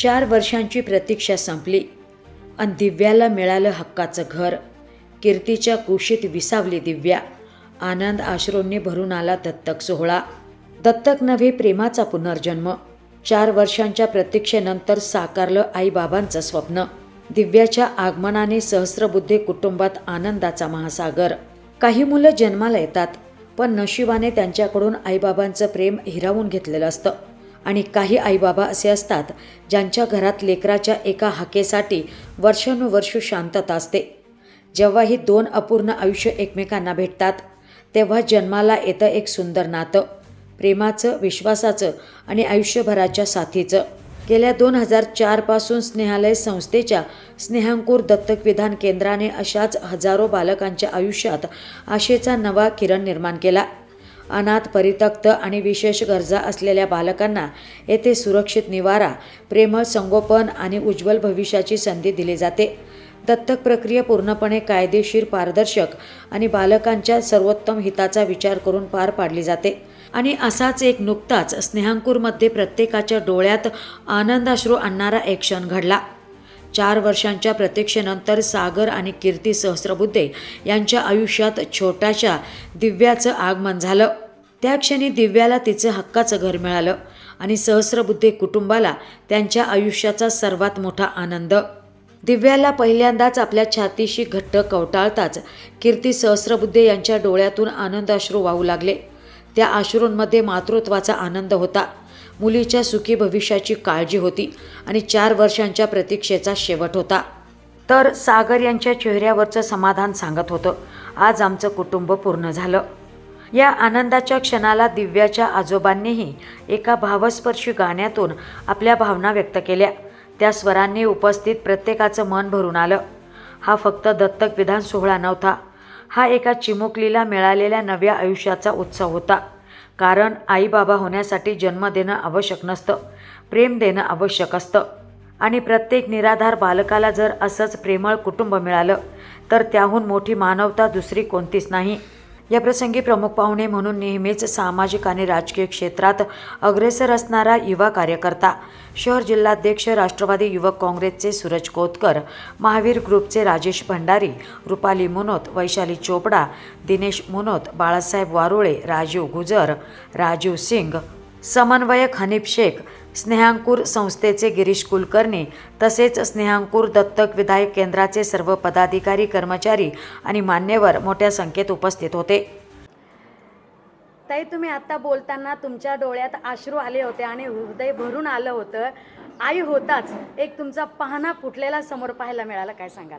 4 वर्षांची प्रतीक्षा संपली आणि दिव्याला मिळालं हक्काचं घर. कीर्तीच्या कुशीत विसावली दिव्या. आनंद अश्रूंनी भरून आला दत्तक सोहळा. दत्तक नव्हे, प्रेमाचा पुनर्जन्म. 4 वर्षांच्या प्रतीक्षेनंतर साकारलं आईबाबांचं स्वप्न. दिव्याच्या आगमनाने सहस्रबुद्धे कुटुंबात आनंदाचा महासागर. काही मुलं जन्माला येतात, पण नशिबाने त्यांच्याकडून आईबाबांचं प्रेम हिरावून घेतलेलं असतं. आणि काही आईबाबा असे असतात ज्यांच्या घरात लेकराच्या एका हाकेसाठी वर्षानुवर्ष शांतता असते. जेव्हा ही 2 अपूर्ण आयुष्य एकमेकांना भेटतात, तेव्हा जन्माला येतं एक सुंदर नातं, प्रेमाचं, विश्वासाचं आणि आयुष्यभराच्या साथीचं. गेल्या 2004 पासून स्नेहालय संस्थेच्या स्नेहांकुर दत्तक विधान केंद्राने अशाच हजारो बालकांच्या आयुष्यात आशेचा नवा किरण निर्माण केला. अनाथ, परित्यक्त आणि विशेष गरजा असलेल्या बालकांना येथे सुरक्षित निवारा, प्रेमळ संगोपन आणि उज्ज्वल भविष्याची संधी दिली जाते. दत्तक प्रक्रिया पूर्णपणे कायदेशीर, पारदर्शक आणि बालकांच्या सर्वोत्तम हिताचा विचार करून पार पाडली जाते. आणि असाच एक नुकताच स्नेहांकुरमध्ये प्रत्येकाच्या डोळ्यात आनंदाश्रू आणणारा एक क्षण घडला. 4 वर्षांच्या प्रतीक्षेनंतर सागर आणि कीर्ती सहस्रबुद्धे यांच्या आयुष्यात छोट्याशा दिव्याचं आगमन झालं. त्या क्षणी दिव्याला तिचं हक्काचं घर मिळालं आणि सहस्रबुद्धे कुटुंबाला त्यांच्या आयुष्याचा सर्वात मोठा आनंद. दिव्याला पहिल्यांदाच आपल्या छातीशी घट्ट कवटाळताच कीर्ती सहस्रबुद्धे यांच्या डोळ्यातून आनंदाश्रू वाहू लागले. त्या अश्रूंमध्ये मातृत्वाचा आनंद होता, मुलीच्या सुखी भविष्याची काळजी होती आणि 4 वर्षांच्या प्रतीक्षेचा शेवट होता. तर सागर यांच्या चेहऱ्यावरचं समाधान सांगत होतं, आज आमचं कुटुंब पूर्ण झालं. या आनंदाच्या क्षणाला दिव्याच्या आजोबांनीही एका भावस्पर्शी गाण्यातून आपल्या भावना व्यक्त केल्या. त्या स्वरांनी उपस्थित प्रत्येकाचं मन भरून आलं. हा फक्त दत्तक विधान सोहळा नव्हता, हा एका चिमुकलीला मिळालेल्या नव्या आयुष्याचा उत्सव होता. कारण आईबाबा होण्यासाठी जन्म देणं आवश्यक नसतं, प्रेम देणं आवश्यक असतं. आणि प्रत्येक निराधार बालकाला जर असंच प्रेमळ कुटुंब मिळालं तर त्याहून मोठी मानवता दुसरी कोणतीच नाही. या प्रसंगी प्रमुख पाहुणे म्हणून नेहमीच सामाजिक आणि राजकीय क्षेत्रात अग्रेसर असणारा युवा कार्यकर्ता, शहर जिल्हाध्यक्ष राष्ट्रवादी युवक काँग्रेसचे सूरज कोतकर, महावीर ग्रुपचे राजेश भंडारी, रुपाली मुनोत, वैशाली चोपडा, दिनेश मुनोत, बाळासाहेब वारुळे, राजीव गुजर, राजीव सिंग, समन्वयक हनीफ शेख, स्नेहांकुर संस्थेचे गिरीश कुलकर्णी तसेच स्नेहांकुर दत्तक विधायक केंद्राचे सर्व पदाधिकारी, कर्मचारी आणि मान्यवर मोठ्या संख्येत उपस्थित होते. ताई, तुम्ही आता बोलताना तुमच्या डोळ्यात अश्रू आले होते आणि हृदय भरून आलं होतं. आई होताच एक तुमचा पाहणा फुटलेला समोर पाहायला मिळाला, काय सांगाल?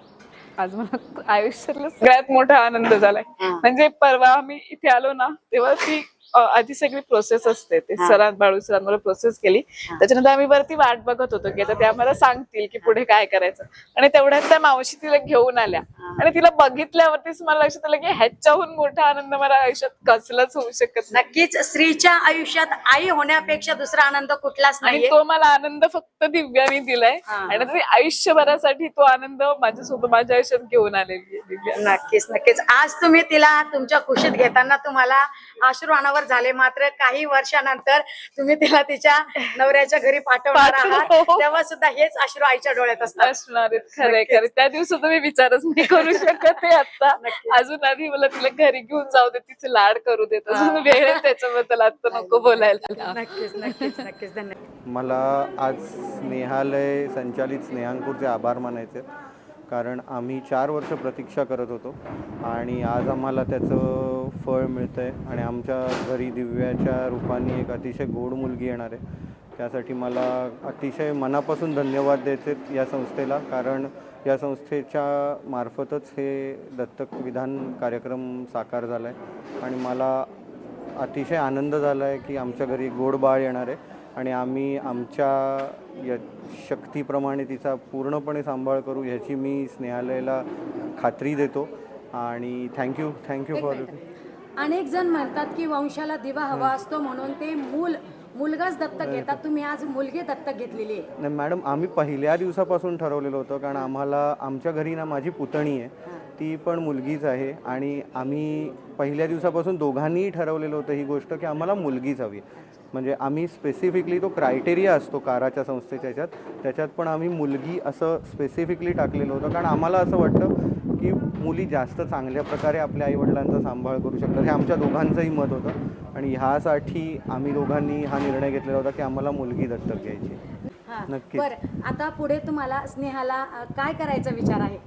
आज मला आयुष्यातला सगळ्यात मोठा आनंद झालाय. म्हणजे परवा आम्ही इथे आलो ना, तेव्हा ती आधी सगळी प्रोसेस असते, ते बाळू सरांवर प्रोसेस केली. त्याच्यानंतर आम्ही वरती वाट बघत होतो की आता ते आम्हाला सांगतील की पुढे काय करायचं. आणि तेवढ्यात त्या मावशी तिला घेऊन आल्या आणि तिला बघितल्यावरतीच मला लक्षात आलं की ह्याच्याहून मोठा आनंद मला आयुष्यात कसलाच होऊ शकत नाही. नक्कीच स्त्रीच्या आयुष्यात आई होण्यापेक्षा दुसरा आनंद कुठलाच आणि नाही. तो मला आनंद फक्त दिव्याने दिलाय आणि ती आयुष्यभरासाठी तो आनंद माझ्यासोबत माझ्या आयुष्यात घेऊन आलेली आहे दिव्या. नक्कीच नक्कीच. आज तुम्ही तिला तुमच्या खुशीत घेताना तुम्हाला अश्रू अनावर झाले, मात्र काही वर्षानंतर तुम्ही तिला तिच्या नवऱ्याच्या घरी पाठवणार आहात, तेव्हा सुद्धा हेच अश्रू आईच्या डोळ्यात असणार. खरे खरे त्या दिवसात मी विचारच नाही करू शकत आहे आता. अजून आधी मला तिला घरी घेऊन जाऊ दे, तिचे लाड करू देत, अजून वेळ आहे त्याच्याबद्दल आता नको बोलायला. नक्कीच नक्कीच नक्कीच. धन्यवाद. मला आज स्नेहालय संचालित स्नेहांकुरचे आभार मानायचे, कारण आम्ही 4 वर्ष प्रतीक्षा करत होतो आणि आज आम्हाला त्याचं फळ मिळतं आहे आणि आमच्या घरी दिव्याच्या रूपाने एक अतिशय गोड मुलगी येणार आहे. त्यासाठी मला अतिशय मनापासून धन्यवाद द्यायचे या संस्थेला, कारण या संस्थेच्या मार्फतच हे दत्तक विधान कार्यक्रम साकार झाला आहे आणि मला अतिशय आनंद झाला आहे की आमच्या घरी गोड बाळ येणार आहे आणि आम्ही आमच्या शक्तीप्रमाणे तिचा पूर्णपणे सांभाळ करू ह्याची मी स्नेहालयाला खात्री देतो. आणि थँक्यू फॉर इट. अनेक जण म्हणतात की वंशाला दिवा हवा असतो म्हणून ते मुलगाच दत्तक घेतात, तुम्ही आज मुलगी दत्तक घेतलेली आहे. नाही मॅडम, आम्ही पहिल्या दिवसापासून ठरवलेलं होतं, कारण आम्हाला आमच्या घरी ना माझी पुतणी आहे, ती पण मुलगीच आहे आणि आम्ही पहिल्या दिवसापासून दोघांनीही ठरवलेलं होतं ही गोष्ट की आम्हाला मुलगीच हवी. म्हणजे आम्ही स्पेसिफिकली तो क्रायटेरिया असतो काराच्या संस्थेच्या त्याच्यात पण आम्ही मुलगी असं स्पेसिफिकली टाकलेलं होतं, कारण आम्हाला असं वाटतं की मुली जास्त चांगल्या प्रकारे आपल्या आईवडिलांचा सांभाळ करू शकतात. हे आमच्या दोघांचंही मत होतं आणि ह्यासाठी आम्ही दोघांनी हा निर्णय घेतलेला होता की आम्हाला मुलगी दत्तक घ्यायची. नक्कीच. बरं, आता पुढे तुम्हाला स्नेहाला काय करायचा विचार आहे?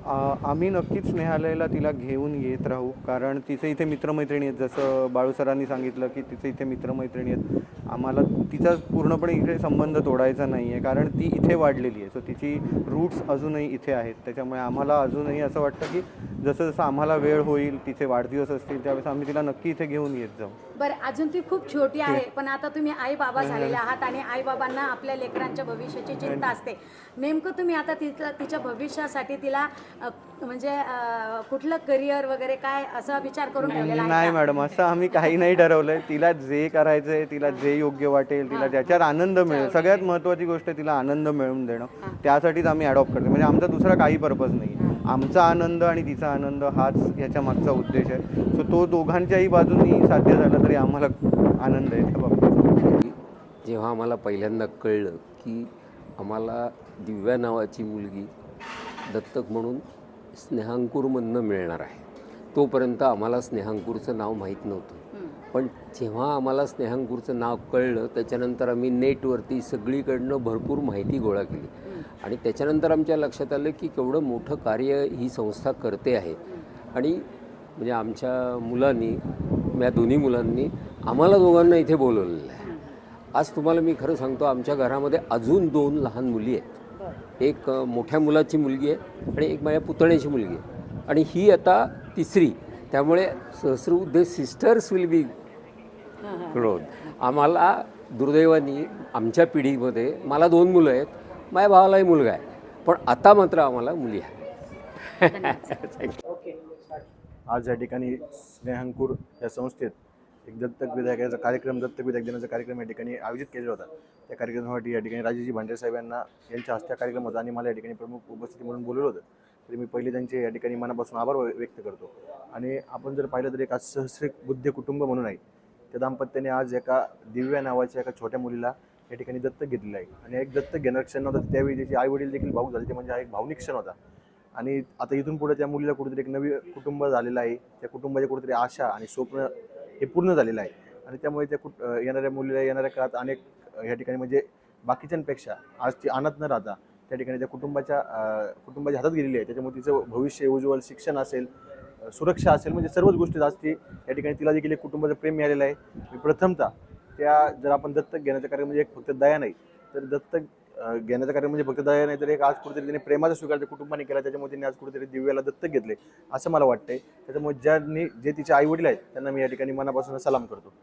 आम्ही नक्कीच स्नेहालयला तिला घेऊन येत राहू, कारण तिचे इथे मित्रमैत्रिणी आहेत. जसं बाळू सरांनी सांगितलं की तिचे इथे मित्रमैत्रिणी आहेत. आम्हाला तिचा पूर्णपणे इथे संबंध तोडायचा नाही आहे, कारण ती इथे वाढलेली आहे. सो तिची रूट्स अजूनही इथे आहेत. त्याच्यामुळे आम्हाला अजूनही असं वाटतं की जसं जसं आम्हाला वेळ होईल, तिचे वाढदिवस असतील त्यावेळेस आम्ही तिला नक्की इथे घेऊन येत जाऊ. बरं, अजून ती खूप छोटी आहे, पण आता तुम्ही आई बाबा झालेले आहात आणि आई बाबांना आपल्या लेकरांच्या भविष्याची चिंता असते. नेमकं तुम्ही आता तिच्या भविष्यासाठी तिला म्हणजे कुठलं करिअर वगैरे काय असा विचार करून ठेवलेला आहे नाही का? मॅडम, असं आम्ही काही नाही ठरवलंय. तिला जे करायचं आहे, तिला जे योग्य वाटेल, तिला ज्याच्यात आनंद मिळेल, सगळ्यात महत्त्वाची गोष्ट तिला आनंद मिळवून देणं, त्यासाठीच आम्ही अडॉप्ट करतो. म्हणजे आमचा दुसरा काही पर्पज नाही. आमचा आनंद आणि तिचा आनंद हाच याच्या मागचा उद्देश आहे. सो तो दोघांच्याही बाजूनी साध्य झाला तरी आम्हाला आनंद आहे त्या बाबतीत. जेव्हा आम्हाला पहिल्यांदा कळलं की आम्हाला दिव्या नावाची मुलगी दत्तक म्हणून स्नेहांकूरमधनं मिळणार आहे, तोपर्यंत आम्हाला स्नेहांकूरचं नाव माहीत नव्हतं. पण जेव्हा आम्हाला स्नेहांकूरचं नाव कळलं त्याच्यानंतर आम्ही नेटवरती सगळीकडनं भरपूर माहिती गोळा केली आणि त्याच्यानंतर आमच्या लक्षात आलं की केवढं मोठं कार्य ही संस्था करते आहे. आणि म्हणजे आमच्या मुलांनी, या दोन्ही मुलांनी आम्हाला दोघांना इथे बोलवलेलं आहे. आज तुम्हाला मी खरं सांगतो, आमच्या घरामध्ये अजून 2 लहान मुली आहेत. एक मोठ्या मुलाची मुलगी आहे आणि एक माझ्या पुतण्याची मुलगी आहे आणि ही आता 3री. त्यामुळे सहस्र सिस्टर्स विल बी ग्रोन. आम्हाला दुर्दैवानी आमच्या पिढीमध्ये मला 2 मुलं आहेत, माझ्या भावालाही मुलगा आहे, पण आता मात्र आम्हाला मुली आहेत. आज या ठिकाणी स्नेहांकूर या संस्थेत एक दत्तक विधायकाचा कार्यक्रम, दत्तक विधायक दिनाचा कार्यक्रम या ठिकाणी आयोजित केलेला होता. त्या कार्यक्रमासाठी या ठिकाणी राजेशजी भांडे साहेब यांच्या हस्ते कार्यक्रम होता आणि मला या ठिकाणी प्रमुख उपस्थिती म्हणून बोलवलं होतं. तरी मी पहिले त्यांचे या ठिकाणी मनापासून आभार व्यक्त करतो. आणि आपण जर पाहिलं तर एक आज सहस्रिक बुद्ध कुटुंब म्हणून आहे, त्या दाम्पत्याने आज एका दिव्या नावाच्या एका छोट्या मुलीला या ठिकाणी दत्तक घेतलेलं आहे. आणि एक दत्तक घेणार क्षण होता, त्यावेळी त्याचे आई वडील देखील भाऊक झाले. ते म्हणजे हा एक भावनिक क्षण होता. आणि आता इथून पुढे त्या मुलीला कुठेतरी एक नवी कुटुंब झालेलं आहे. त्या कुटुंबाची कुठेतरी आशा आणि स्वप्न हे पूर्ण झालेलं आहे. आणि त्यामुळे त्या येणाऱ्या मुलीला येणाऱ्या काळात अनेक या ठिकाणी म्हणजे बाकीच्यांपेक्षा आज ती अनाथ न राहता त्या ठिकाणी त्या कुटुंबाच्या हातात गेलेली आहे. त्याच्यामुळे तिचं भविष्य उज्ज्वल, शिक्षण असेल, सुरक्षा असेल, म्हणजे सर्वच गोष्टी आज ती या ठिकाणी तिला देखील एक कुटुंबाचं प्रेम मिळालेलं आहे. मी प्रथमतः त्या जर आपण दत्तक घेण्याचा कार्यक्रम म्हणजे एक फक्त दया नाही, तर दत्तक घेण्याचा कार्यक्रम म्हणजे फक्त दया नाही, तर एक आज कुठेतरी त्यांनी प्रेमाचा स्वीकार त्या कुटुंबाने केला. त्याच्यामुळे त्यांनी आज कुठेतरी दिव्याला दत्तक घेतले असं मला वाटतंय. त्याच्यामुळे जे तिचे आई वडील आहेत त्यांना मी या ठिकाणी मनापासून सलाम करतो.